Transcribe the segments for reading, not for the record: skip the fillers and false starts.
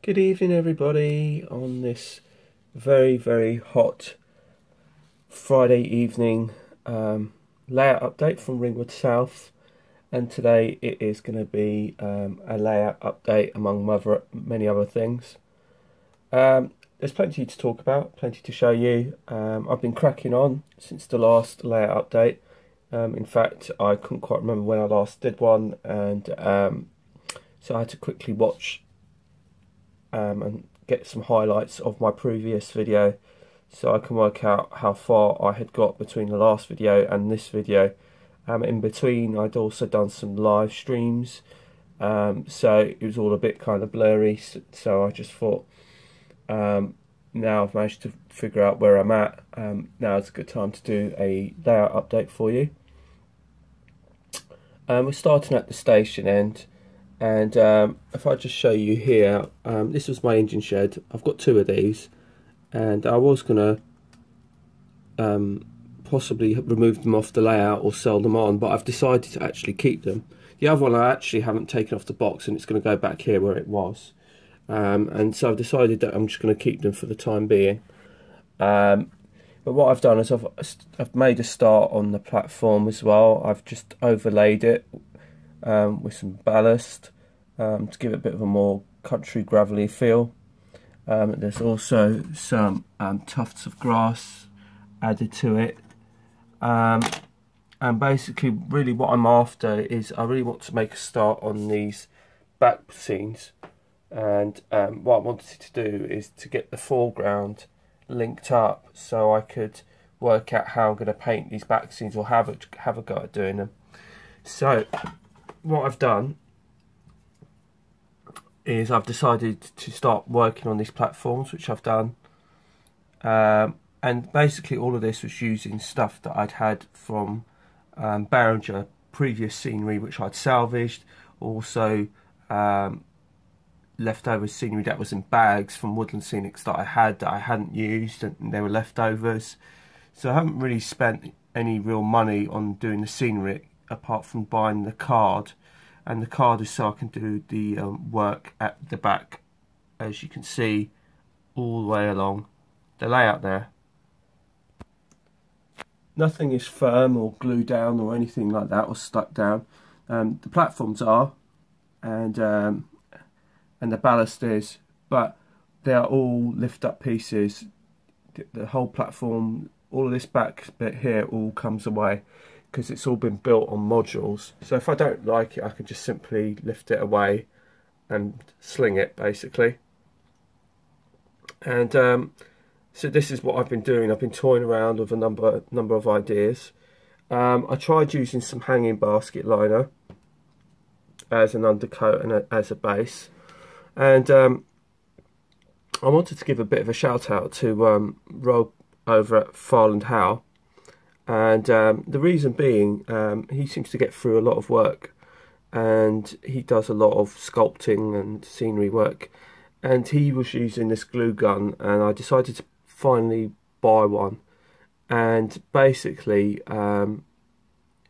Good evening, everybody, on this very hot Friday evening layout update from Ringwood South. And today it is going to be a layout update among many other things. There's plenty to talk about, plenty to show you. I've been cracking on since the last layout update. In fact, I couldn't quite remember when I last did one, and so I had to quickly watch and get some highlights of my previous video so I can work out how far I had got between the last video and this video. In between, I'd also done some live streams, so it was all a bit kind of blurry, so I just thought now I've managed to figure out where I'm at, now is a good time to do a layout update for you. We're starting at the station end. And if I just show you here, this was my engine shed. I've got two of these, and I was going to possibly remove them off the layout or sell them on, but I've decided to actually keep them. The other one I actually haven't taken off the box, and it's going to go back here where it was. And so I've decided that I'm just going to keep them for the time being. But what I've done is I've made a start on the platform as well. I've just overlaid it with some ballast to give it a bit of a more country gravelly feel. There's also some tufts of grass added to it, and basically really what I'm after is I really want to make a start on these back scenes, and what I wanted to do is to get the foreground linked up so I could work out how I'm going to paint these back scenes or have a go at doing them. So what I've done is I've decided to start working on these platforms, which I've done, and basically all of this was using stuff that I'd had from Behringer, previous scenery which I'd salvaged, also leftover scenery that was in bags from Woodland Scenics that I hadn't used, and they were leftovers. So I haven't really spent any real money on doing the scenery apart from buying the card, and the card is so I can do the work at the back, as you can see all the way along the layout there. Nothing is firm or glued down or anything like that or stuck down. The platforms are, and the ballast is, but they are all lift up pieces. The whole platform, all of this back bit here all comes away, because it's all been built on modules. So if I don't like it, I can just simply lift it away and sling it, basically. And so this is what I've been doing. I've been toying around with a number of ideas. I tried using some hanging basket liner as an undercoat and as a base, and I wanted to give a bit of a shout out to Rob over at Farland Howe. And the reason being, he seems to get through a lot of work, and he does a lot of sculpting and scenery work, and he was using this glue gun, and I decided to finally buy one, and basically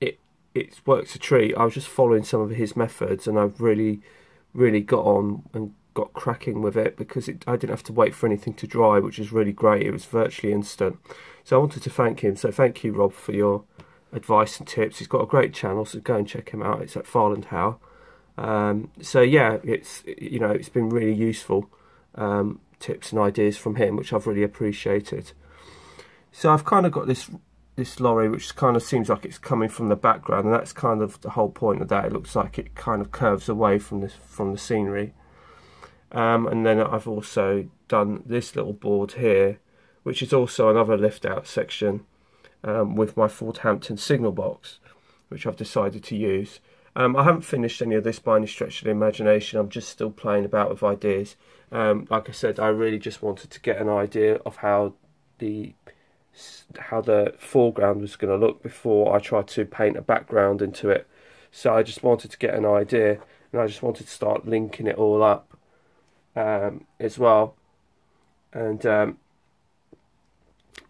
it works a treat. I was just following some of his methods, and I've really got on and got cracking with it, because I didn't have to wait for anything to dry, which is really great. It was virtually instant. So I wanted to thank him. So thank you, Rob, for your advice and tips. He's got a great channel, so go and check him out. It's at Farland Howe. So yeah, it's been really useful tips and ideas from him, which I've really appreciated. So I've kind of got this lorry, which kind of seems like it's coming from the background, and that's kind of the whole point of that. It looks like it kind of curves away from the scenery. And then I've also done this little board here, which is also another lift out section with my Ford Hampton signal box, which I've decided to use. I haven't finished any of this by any stretch of the imagination. I'm just still playing about with ideas. Like I said, I really just wanted to get an idea of how the foreground was going to look before I tried to paint a background into it. So I just wanted to get an idea, and I just wanted to start linking it all up as well. And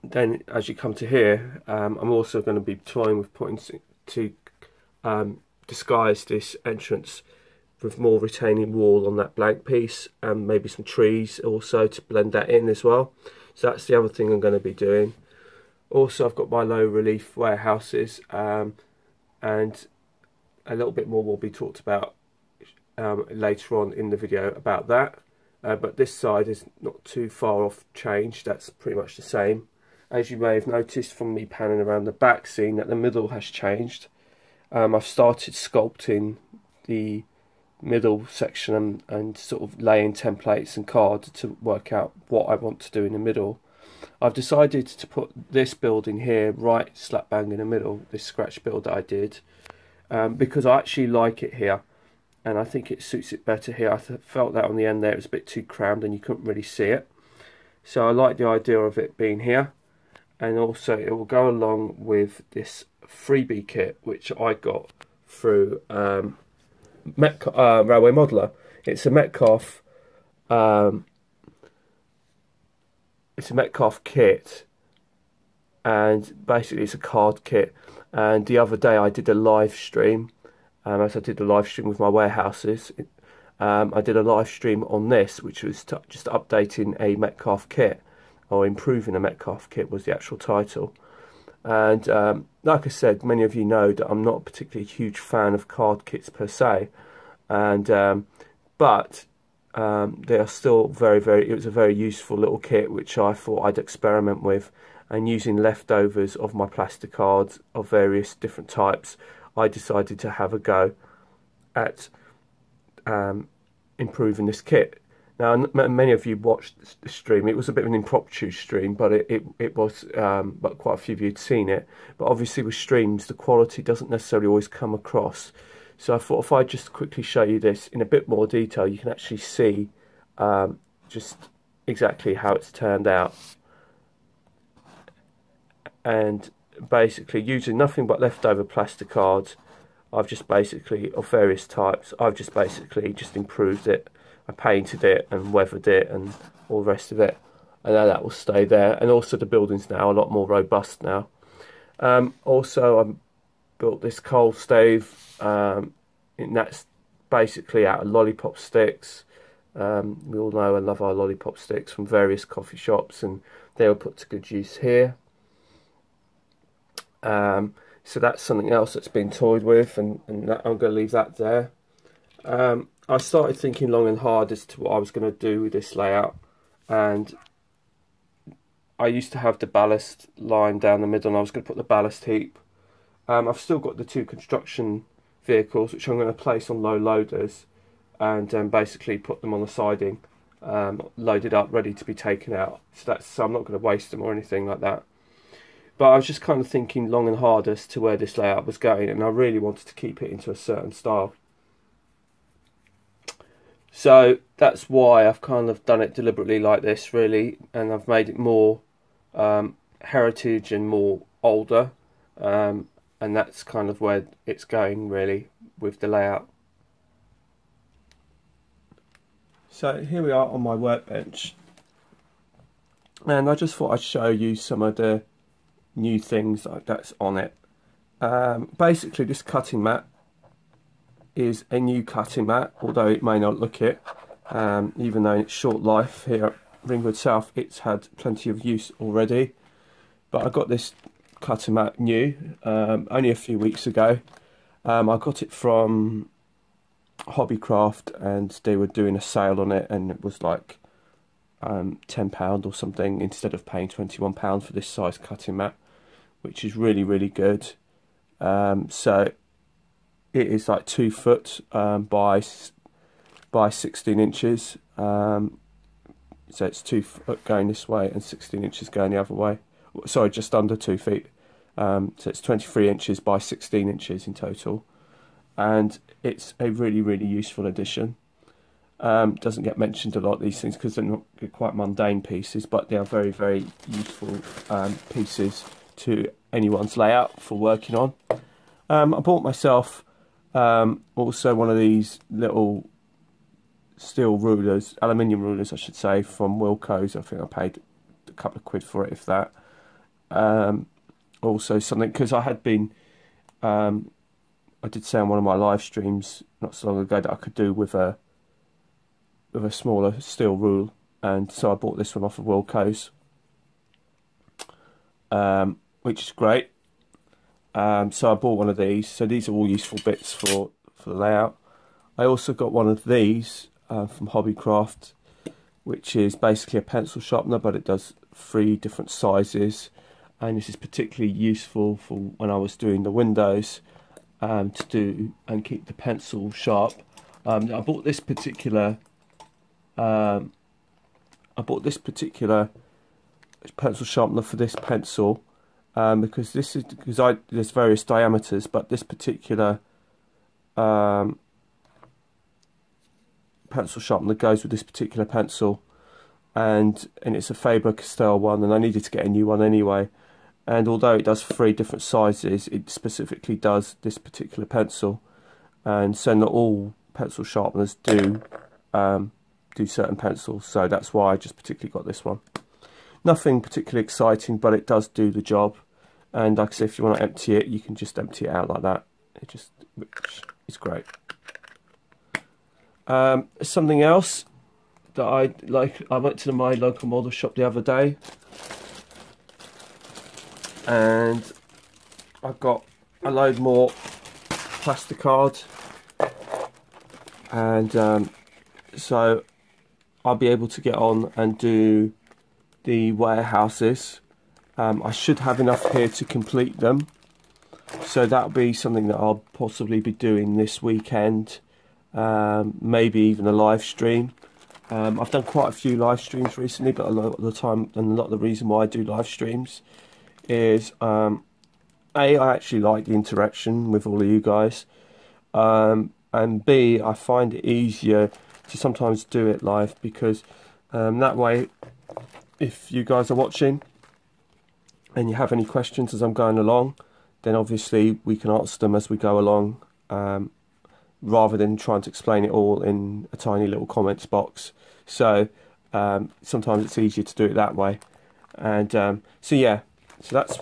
then as you come to here, I'm also going to be toying with putting to disguise this entrance with more retaining wall on that blank piece, and maybe some trees also to blend that in as well. So that's the other thing I'm going to be doing. Also, I've got my low relief warehouses, and a little bit more will be talked about later on in the video about that. But this side is not too far off changed. That's pretty much the same. As you may have noticed from me panning around the back, seeing that the middle has changed. I've started sculpting the middle section and sort of laying templates and cards to work out what I want to do in the middle. I've decided to put this building here right slap bang in the middle, this scratch build that I did, because I actually like it here and I think it suits it better here. I felt that on the end there it was a bit too crammed and you couldn't really see it, so I like the idea of it being here. And also it will go along with this freebie kit which I got through Railway Modeler. It's a Metcalfe kit, and basically it's a card kit. And the other day I did a live stream, as I did a live stream with my warehouses. I did a live stream on this, which was just updating a Metcalfe kit, or improving a Metcalfe kit was the actual title. And like I said, many of you know that I'm not a particularly huge fan of card kits per se, and but they are still it was a very useful little kit which I thought I'd experiment with. And using leftovers of my plastic cards of various different types, I decided to have a go at improving this kit. Now, many of you watched the stream. It was a bit of an impromptu stream, but it was, but quite a few of you had seen it. But obviously with streams, the quality doesn't necessarily always come across. So I thought if I just quickly show you this in a bit more detail, you can actually see just exactly how it's turned out. And basically using nothing but leftover plastic cards, I've just basically, of various types, I've just basically just improved it. I painted it and weathered it and all the rest of it, and now that will stay there. And also the building's now a lot more robust now. Also I built this coal stave, and that's basically out of lollipop sticks. We all know and love our lollipop sticks from various coffee shops, and they were put to good use here. So that's something else that's been toyed with, and that, I'm going to leave that there. I started thinking long and hard as to what I was going to do with this layout, and I used to have the ballast line down the middle, and I was going to put the ballast heap. I've still got the two construction vehicles which I'm going to place on low loaders, and basically put them on the siding, loaded up, ready to be taken out. So I'm not going to waste them or anything like that. But I was just kind of thinking long and hard as to where this layout was going, and I really wanted to keep it into a certain style. So that's why I've kind of done it deliberately like this, really, and I've made it more heritage and more older, and that's kind of where it's going, really, with the layout. So here we are on my workbench, and I just thought I'd show you some of the new things like that's on it. Basically this cutting mat is a new cutting mat, although it may not look it, even though in its short life here at Ringwood South it's had plenty of use already. But I got this cutting mat new only a few weeks ago. I got it from Hobbycraft, and they were doing a sale on it, and it was like £10 or something instead of paying £21 for this size cutting mat, which is really good. So it is like 2 foot by 16 inches. So it's 2 foot going this way and 16 inches going the other way. Sorry, just under 2 feet. So it's 23 inches by 16 inches in total, and it's a really useful addition. Doesn't get mentioned a lot, these things, because they're not quite mundane pieces, but they are very useful pieces to anyone's layout for working on. I bought myself also one of these little steel rulers, aluminium rulers I should say, from Wilko's. I think I paid a couple of quid for it, if that. Also something, because I had been I did say on one of my live streams not so long ago that I could do with a smaller steel rule, and so I bought this one off of Wilco's, which is great. So I bought one of these. So these are all useful bits for the layout. I also got one of these from Hobbycraft, which is basically a pencil sharpener, but it does 3 different sizes, and this is particularly useful for when I was doing the windows, to do and keep the pencil sharp. I bought this particular pencil sharpener for this pencil because there's various diameters, but this particular pencil sharpener goes with this particular pencil, and it's a Faber-Castell one, and I needed to get a new one anyway. And although it does 3 different sizes, it specifically does this particular pencil, and so not all pencil sharpeners do certain pencils, so that's why I just particularly got this one. Nothing particularly exciting, but it does do the job. And like I said, if you want to empty it, you can just empty it out like that. It's great. Something else that I went to my local model shop the other day, and I got a load more plasticard, and so I'll be able to get on and do the warehouses. I should have enough here to complete them, so that'll be something that I'll possibly be doing this weekend, maybe even a live stream. I've done quite a few live streams recently, but a lot of the time, and a lot of the reason why I do live streams is A, I actually like the interaction with all of you guys, and B, I find it easier to sometimes do it live, because that way, if you guys are watching and you have any questions as I'm going along, then obviously we can answer them as we go along, rather than trying to explain it all in a tiny little comments box. So sometimes it's easier to do it that way. And so yeah, so that's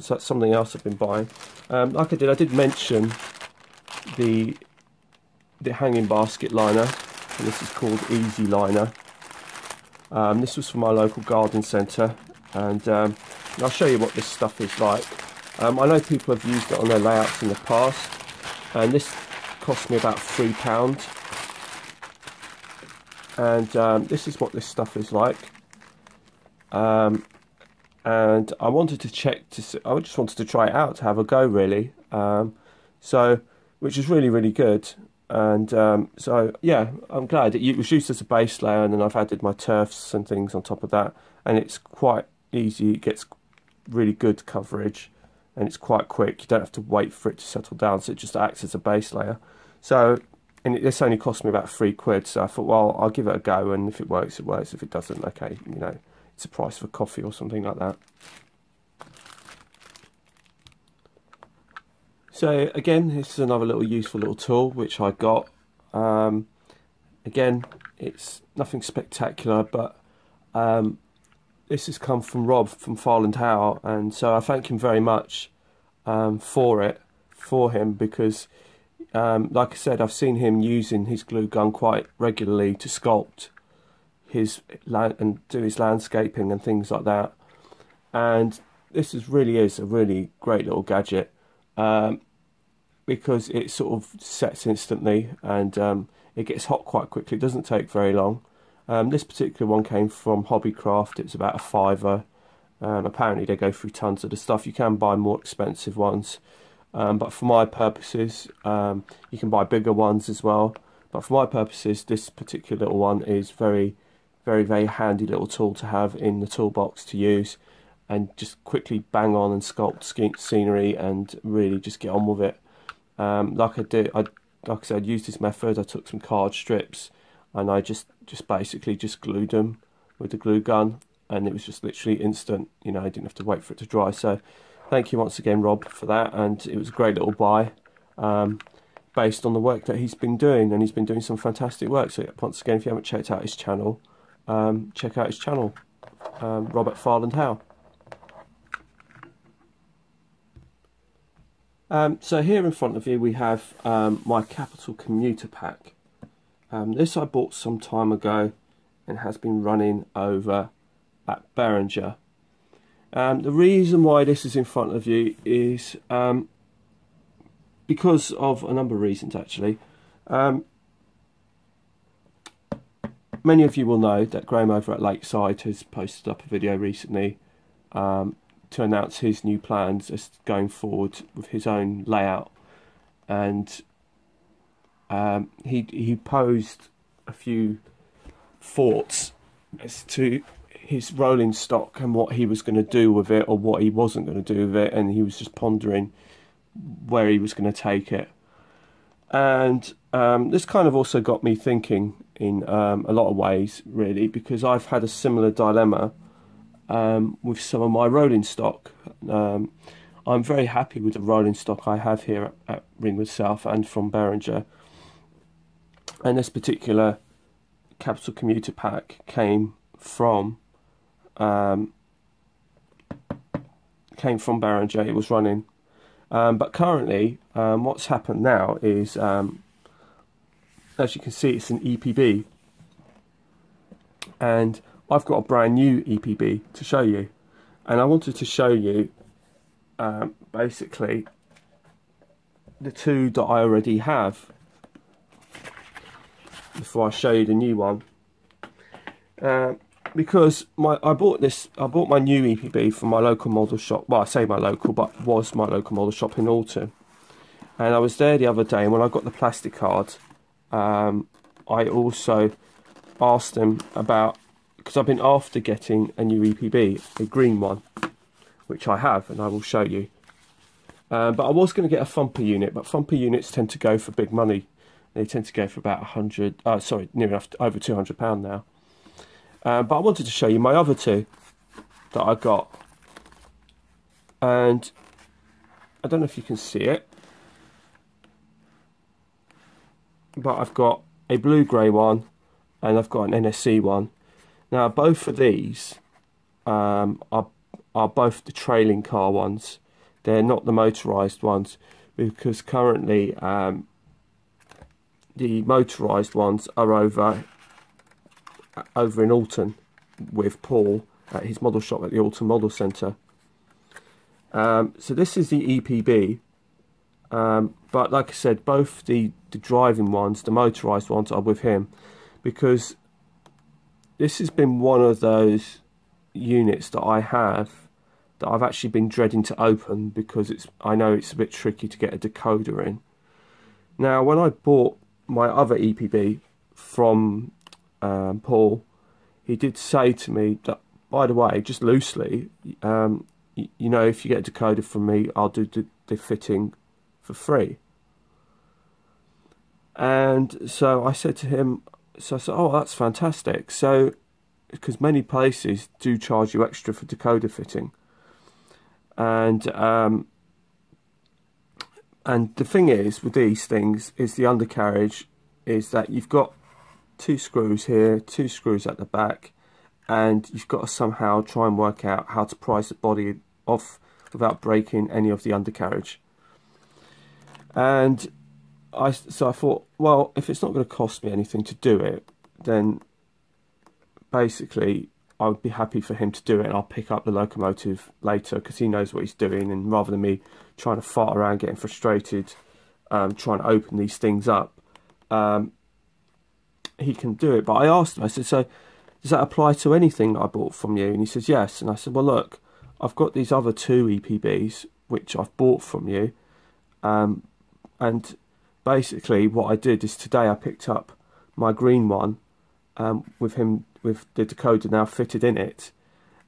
that's something else I've been buying. Like I did mention the hanging basket liner, and this is called Easy Liner. This was from my local garden centre, and I'll show you what this stuff is like. I know people have used it on their layouts in the past, and this cost me about £3, and this is what this stuff is like. And I wanted to check to see, I just wanted to try it out, to have a go really, so which is really good. And so yeah, I'm glad it was used as a base layer, and then I've added my turfs and things on top of that, and it's quite easy. It gets really good coverage, and it's quite quick. You don't have to wait for it to settle down, so it just acts as a base layer. So, and this only cost me about £3, so I thought, well, I'll give it a go, and if it works, it works. If it doesn't, okay, you know, it's a price for coffee or something like that. So again, this is another little useful little tool which I got. Again, it's nothing spectacular, but this has come from Rob from Farland Howe, and so I thank him very much for him, because like I said, I've seen him using his glue gun quite regularly to sculpt his land and do his landscaping and things like that. And this really is a really great little gadget, because it sort of sets instantly, and it gets hot quite quickly. It doesn't take very long. This particular one came from Hobbycraft. It's about a £5. Apparently they go through tons of the stuff. You can buy more expensive ones, but for my purposes, you can buy bigger ones as well. But for my purposes, this particular little one is very handy little tool to have in the toolbox to use, and just quickly bang on and sculpt scenery and really just get on with it. Like I said, I used this method. I took some card strips and I just basically glued them with the glue gun, and it was just literally instant. You know, I didn't have to wait for it to dry. So thank you once again, Rob, for that, and it was a great little buy, based on the work that he's been doing, and he's been doing some fantastic work. So once again, if you haven't checked out his channel, check out his channel, Robert Farland Howe. So here in front of you we have my Capital Commuter Pack. This I bought some time ago and has been running over at Behringer. The reason why this is in front of you is because of a number of reasons actually. Many of you will know that Graham over at Lakeside has posted up a video recently to announce his new plans as going forward with his own layout, and he posed a few thoughts as to his rolling stock and what he was going to do with it or what he wasn't going to do with it, and he was just pondering where he was going to take it. And this kind of also got me thinking in a lot of ways, really, because I've had a similar dilemma with some of my rolling stock. I'm very happy with the rolling stock I have here at Ringwood South and from Behringer. And this particular Capital Commuter Pack came from Behringer. It was running. But currently, what's happened now is, as you can see, it's an EPB. And I've got a brand new EPB to show you. And I wanted to show you, basically, the two that I already have before I show you the new one. Because I bought my new EPB from my local model shop. Well, I say my local, but was my local model shop in Alton. And I was there the other day, and when I got the plastic card, I also asked them about, because I've been after getting a new EPB, a green one, which I have, and I will show you. But I was going to get a thumper unit, but thumper units tend to go for big money. They tend to go for about near enough, over £200 now. But I wanted to show you my other two that I got, and I don't know if you can see it, but I've got a blue-grey one and I've got an NSC one. Now both of these are both the trailing car ones. They're not the motorised ones, because currently the motorised ones are over in Alton with Paul at his model shop at the Alton Model Centre. So this is the EPB, but like I said, both the driving ones, the motorised ones, are with him, because this has been one of those units that I have that I've actually been dreading to open, because I know it's a bit tricky to get a decoder in. Now, when I bought my other EPB from Paul, he did say to me that, by the way, just loosely, you know, if you get a decoder from me, I'll do the fitting for free. And so I said to him, oh, that's fantastic. So, because many places do charge you extra for decoder fitting. And the thing is, with these things, is the undercarriage is that you've got two screws here, two screws at the back, and you've got to somehow try and work out how to prise the body off without breaking any of the undercarriage. And so I thought, well, if it's not going to cost me anything to do it, then basically I would be happy for him to do it, and I'll pick up the locomotive later, because he knows what he's doing, and rather than me trying to fart around getting frustrated trying to open these things up, he can do it. But I asked him, I said, so does that apply to anything that I bought from you? And he says yes. And I said, well, look, I've got these other two EPBs which I've bought from you, and basically what I did is today I picked up my green one with the decoder now fitted in it,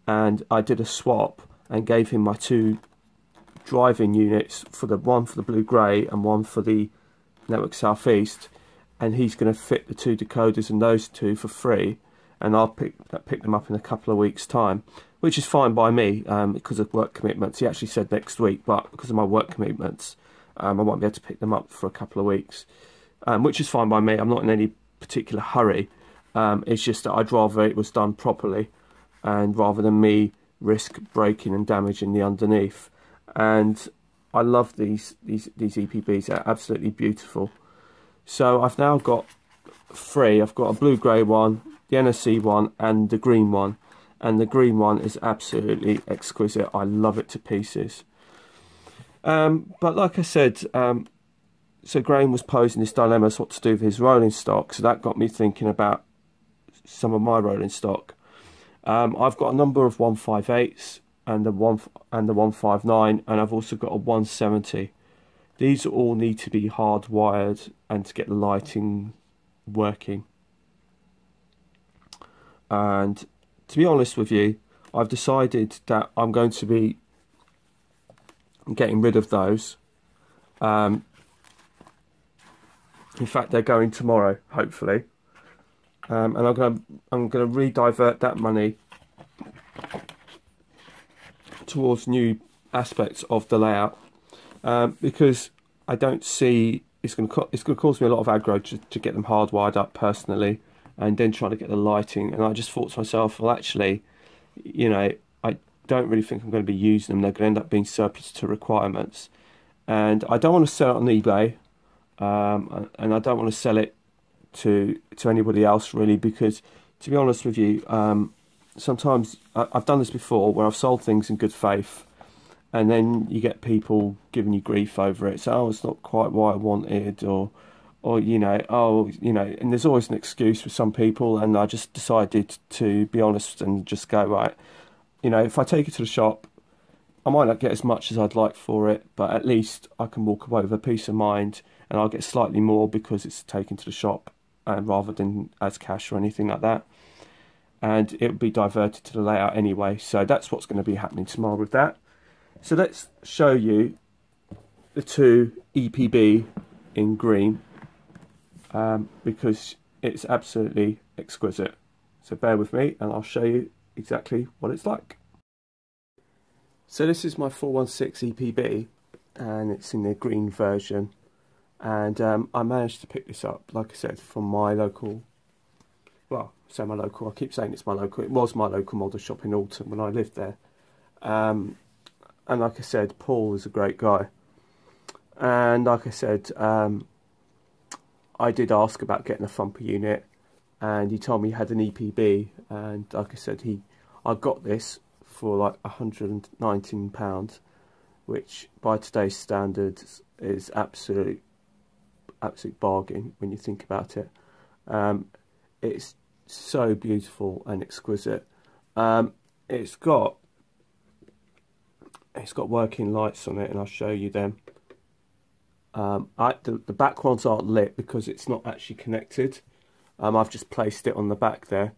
and I did a swap and gave him my two driving units, for the one for the blue-grey and one for the Network Southeast, and he's going to fit the two decoders and those two for free, and I'll pick them up in a couple of weeks' time, which is fine by me because of work commitments. He actually said next week, but because of my work commitments, I won't be able to pick them up for a couple of weeks, which is fine by me. I'm not in any particular hurry. It's just that I'd rather it was done properly, and rather than me risk breaking and damaging the underneath. And I love these EPBs. They're absolutely beautiful. So I've now got 3. I've got a blue-grey one, the NSC one, and the green one. And the green one is absolutely exquisite. I love it to pieces. But like I said, so Graham was posing this dilemma as what to do with his rolling stock. So that got me thinking about some of my rolling stock. I've got a number of 158s and the 159, and I've also got a 170. These all need to be hardwired and to get the lighting working. And to be honest with you, I've decided that I'm going to be getting rid of those. In fact, they're going tomorrow, hopefully. And I'm gonna re-divert that money towards new aspects of the layout, because I don't see it's going to cause me a lot of aggro to get them hardwired up personally, and then trying to get the lighting. And I just thought to myself, well, actually, you know, I don't really think I'm going to be using them. They're going to end up being surplus to requirements, and I don't want to sell it on eBay, and I don't want to sell it to anybody else really, because to be honest with you, sometimes I've done this before where I've sold things in good faith, and then you get people giving you grief over it. So, oh, it's not quite what I wanted, or you know, oh, you know, and there's always an excuse for some people. And I just decided to be honest and just go, right, you know, if I take it to the shop, I might not get as much as I'd like for it, but at least I can walk away with a peace of mind, and I'll get slightly more because it's taken to the shop, rather than as cash or anything like that. And it will be diverted to the layout anyway. So that's what's going to be happening tomorrow with that. So let's show you the 2 EPB in green, because it's absolutely exquisite. So bear with me and I'll show you exactly what it's like. So this is my 416 EPB, and it's in the green version. And I managed to pick this up, like I said, from my local, well, say my local, I keep saying it's my local, it was my local model shop in Alton when I lived there. And like I said, Paul is a great guy. And like I said, I did ask about getting a thumper unit, and he told me he had an EPB, and like I said, I got this for like £119, which by today's standards is absolute bargain when you think about it. It's so beautiful and exquisite. It's got working lights on it, and I'll show you them. The back ones aren't lit because it's not actually connected. I've just placed it on the back there,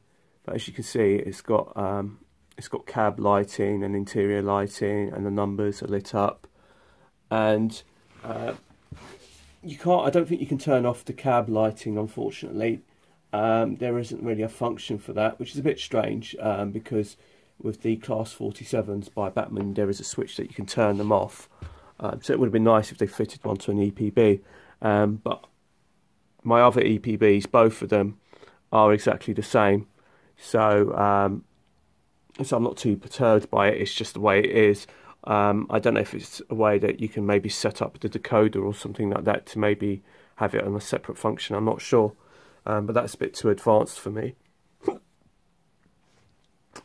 but as you can see, it's got cab lighting and interior lighting, and the numbers are lit up. And you can't. I don't think you can turn off the cab lighting, unfortunately. There isn't really a function for that, which is a bit strange, because with the Class 47s by Batman, there is a switch that you can turn them off. So it would have been nice if they fitted one to an EPB. But my other EPBs, both of them, are exactly the same. So I'm not too perturbed by it. It's just the way it is. I don't know if it's a way that you can maybe set up the decoder or something like that to maybe have it on a separate function. I'm not sure. But that's a bit too advanced for me.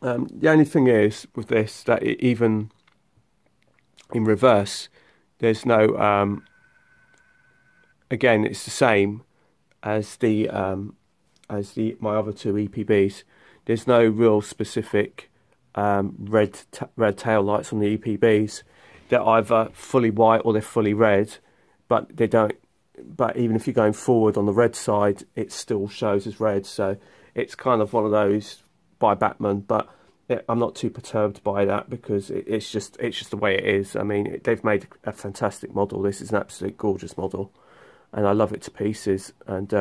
The only thing is with this, that even in reverse, there's no again, it's the same as my other 2 EPBs. There's no real specific red tail lights on the EPBs. They're either fully white or they're fully red, but they don't. But even if you're going forward on the red side, it still shows as red. So it's kind of one of those by Batman, but I'm not too perturbed by that, because it's just the way it is. I mean, they've made a fantastic model. This is an absolute gorgeous model, and I love it to pieces. And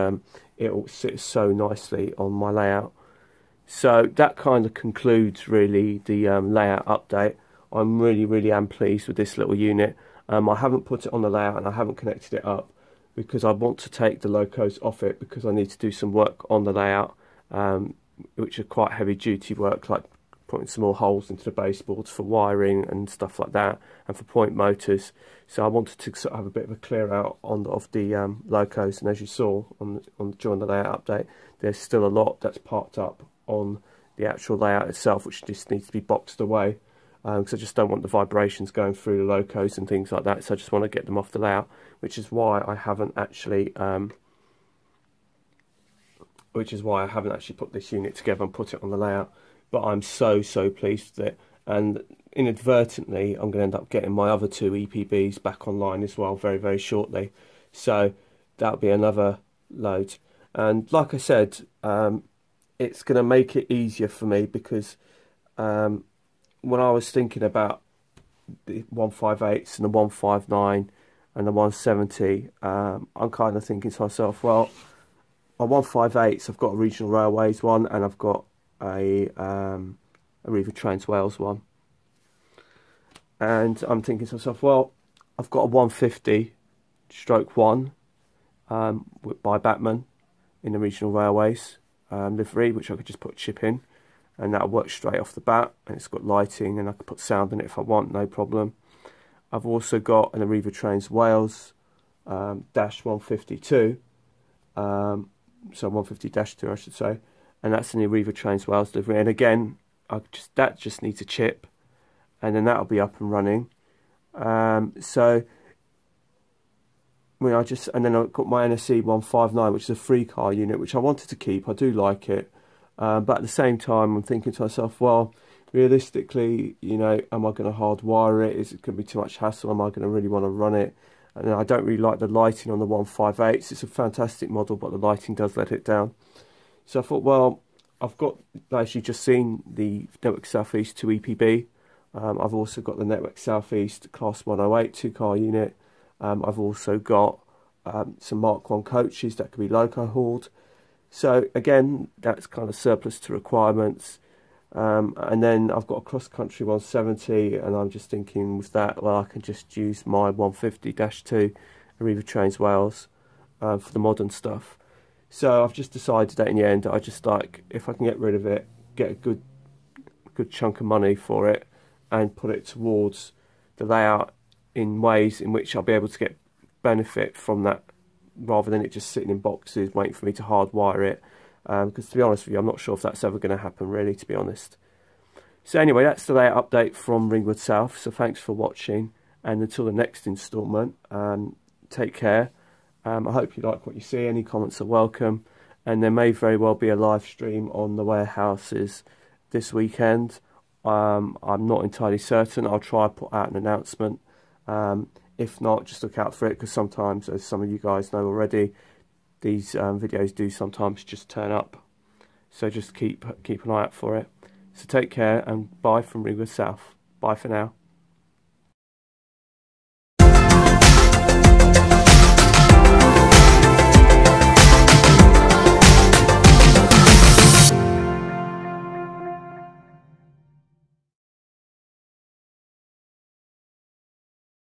it all sits so nicely on my layout. So that kind of concludes really the layout update. I'm really am pleased with this little unit. I haven't put it on the layout and I haven't connected it up, because I want to take the locos off it, because I need to do some work on the layout, which are quite heavy duty work, like putting some more holes into the baseboards for wiring and stuff like that, and for point motors. So I wanted to sort of have a bit of a clear out of the locos, and as you saw during the layout update, there's still a lot that's parked up on the actual layout itself, which just needs to be boxed away, because I just don't want the vibrations going through the locos and things like that. So I just want to get them off the layout, which is why I haven't actually put this unit together and put it on the layout. But I'm so pleased with it, and inadvertently I'm going to end up getting my other 2 EPBs back online as well very shortly, so that'll be another load. And like I said, it's going to make it easier for me, because when I was thinking about the 158s and the 159 and the 170, I'm kind of thinking to myself, well, my 158s, I've got a Regional Railways one, and I've got a Arriva Trains Wales one. And I'm thinking to myself, well, I've got a 150/1 by Batman in the Regional Railways livery, which I could just put a chip in, and that'll work straight off the bat, and it's got lighting, and I can put sound in it if I want, no problem. I've also got an Arriva Trains Wales dash 152, so 150-2 I should say, and that's an Arriva Trains Wales livery, and again that just needs a chip, and then that'll be up and running. So I mean, and then I've got my NSE 159, which is a 3-car unit, which I wanted to keep. I do like it, but at the same time I'm thinking to myself, well, realistically, you know, am I going to hardwire it? Is it going to be too much hassle? Am I going to really want to run it? And I don't really like the lighting on the 158s. It's a fantastic model, but the lighting does let it down. So I thought, well, I've got, as you've just seen, the Network South East 2 EPB. I've also got the Network South East Class 108 2-car unit. I've also got some Mark 1 coaches that can be loco hauled. So again, that's kind of surplus to requirements. And then I've got a cross-country 170, and I'm just thinking with that, well, I can just use my 150-2 Arriva Trains Wales for the modern stuff. So I've just decided that in the end, I just like, if I can get rid of it, get a good chunk of money for it, and put it towards the layout in ways in which I'll be able to get benefit from that, rather than it just sitting in boxes waiting for me to hardwire it. Because to be honest with you, I'm not sure if that's ever going to happen, really, to be honest. So anyway, that's the layout update from Ringwood South. So thanks for watching, and until the next instalment, take care. I hope you like what you see. Any comments are welcome, and there may very well be a live stream on the warehouses this weekend. I'm not entirely certain. I'll try and put out an announcement. If not, just look out for it, because sometimes, as some of you guys know already, these videos do sometimes just turn up. So just keep an eye out for it. So take care, and bye from Ringwood South. Bye for now.